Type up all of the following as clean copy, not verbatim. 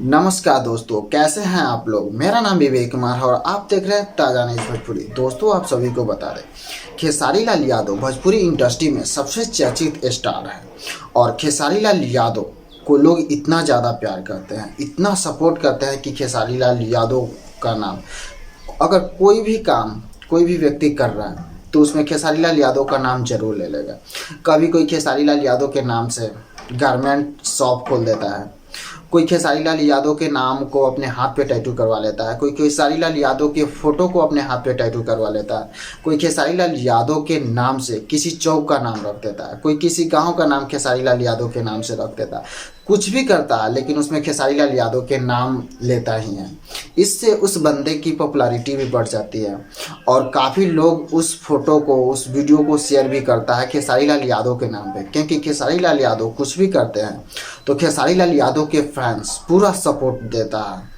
नमस्कार दोस्तों, कैसे हैं आप लोग। मेरा नाम विवेक कुमार है और आप देख रहे हैं ताजा न्यूज़ भोजपुरी। दोस्तों, आप सभी को बता दें, खेसारी लाल यादव भोजपुरी इंडस्ट्री में सबसे चर्चित स्टार हैं और खेसारी लाल यादव को लोग इतना ज़्यादा प्यार करते हैं, इतना सपोर्ट करते हैं कि खेसारी लाल यादव का नाम, अगर कोई भी काम कोई भी व्यक्ति कर रहा है तो उसमें खेसारी लाल यादव का नाम जरूर ले लेगा। कभी कोई खेसारी लाल यादव के नाम से गारमेंट शॉप खोल देता है, कोई खेसारी लाल यादव के नाम को अपने हाथ पे टैटू करवा लेता है, कोई खेसारी लाल यादव के फोटो को अपने हाथ पे टैटू करवा लेता है, कोई खेसारी लाल यादव के नाम से किसी चौक का नाम रख देता है, कोई किसी गांव का नाम खेसारी लाल यादव के नाम से रख देता है। कुछ भी करता है लेकिन उसमें खेसारी लाल यादव के नाम लेता ही है। इससे उस बंदे की पॉपुलैरिटी भी बढ़ जाती है और काफ़ी लोग उस फोटो को, उस वीडियो को शेयर भी करता है खेसारी लाल यादव के नाम पे, क्योंकि खेसारी लाल यादव कुछ भी करते हैं तो खेसारी लाल यादव के फैंस पूरा सपोर्ट देता है।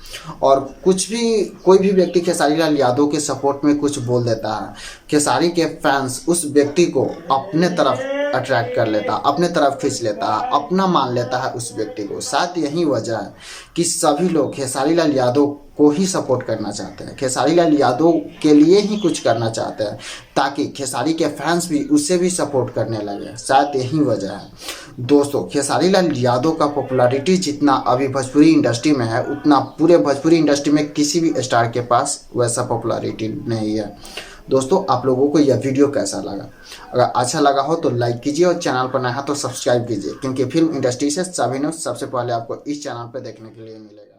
और कुछ भी कोई भी व्यक्ति खेसारी लाल यादव के सपोर्ट में कुछ बोल देता है, खेसारी के फैंस उस व्यक्ति को अपने तरफ अट्रैक्ट कर लेता, अपने तरफ खींच लेता, अपना मान लेता है उस व्यक्ति को। शायद यही वजह है कि सभी लोग खेसारी लाल यादव को ही सपोर्ट करना चाहते हैं, खेसारी लाल यादव के लिए ही कुछ करना चाहते हैं, ताकि खेसारी के फैंस भी उससे भी सपोर्ट करने लगे। शायद यही वजह है। दोस्तों, खेसारी लाल यादव का पॉपुलैरिटी जितना अभी भोजपुरी इंडस्ट्री में है, उतना पूरे भोजपुरी इंडस्ट्री में किसी भी स्टार के पास वैसा पॉपुलैरिटी नहीं है। दोस्तों, आप लोगों को यह वीडियो कैसा लगा? अगर अच्छा लगा हो तो लाइक कीजिए और चैनल पर नया है तो सब्सक्राइब कीजिए, क्योंकि फिल्म इंडस्ट्री से सभी न्यूज़ सबसे पहले आपको इस चैनल पर देखने के लिए मिलेगा।